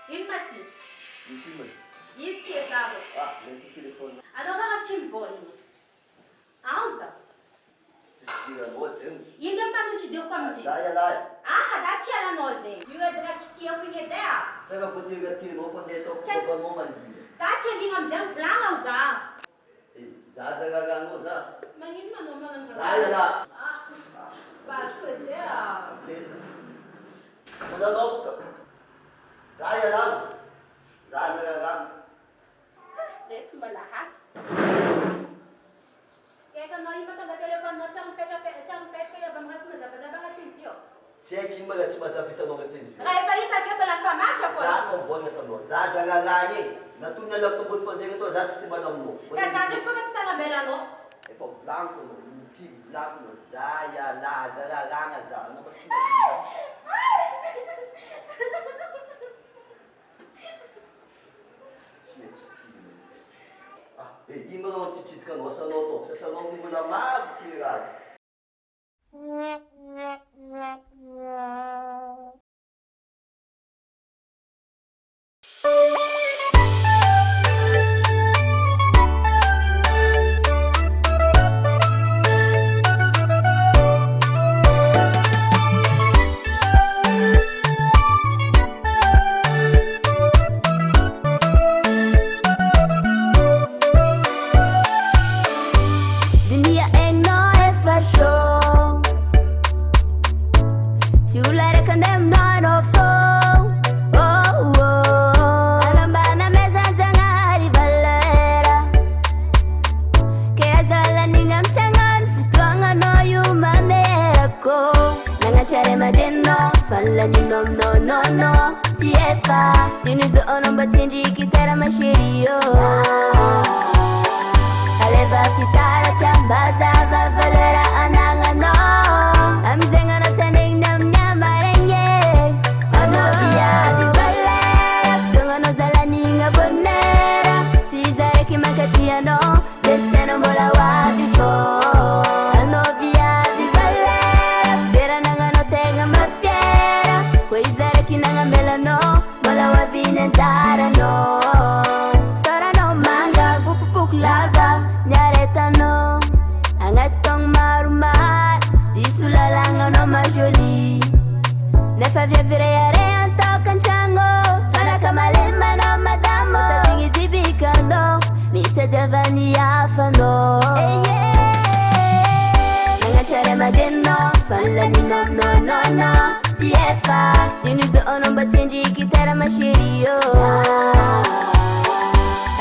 Ino maty? Misy moa. Izy ty zavo. Lety telefôny. Anao karaha tsy mivolagna. Aoza. Tsisy diranao zegny. Ino ndraiky manodidiko amin'ity? Za ialahy. Za tsy ialanao zegny. Io edy raha tsy tiako igny edy a. Tsara potiranao fa ndeha ataoko fitaovanao mandidy. Za tsy andigna amizay mivolagna aho za. Za zararanao za. Magnino manao magnano Za ialahy. Vatriko edy a. Leza. Mananao ka. Za ialahy. Za zararano. Reto mbala hasy. Eka anao io mahatonga telefoninao tsara mipetraka eo amin'ny raha tsy mazavazava agnatin'izy io. Tsy haiko ino raha tsy mazava hitanao agnatin'izy io. Raha efa hitako eo mbala nifamatsa koa. Za fa mivolagna tanao. Za zararano e. Natony alako tambony fanjegny atao za tsy tia manaminao. Ka za ndraiky boka tsy tanabelanao. Efa volaniko anao. Mipidy volaniko anao. Za ialahy zararana za. Anao fa tsy mahavita. Ino raha matsitsidika anao sanao tao. Sasanao amin'ny mbola maro ty raha.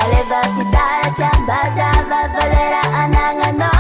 Aleva fitara chamba za va valera ananga no.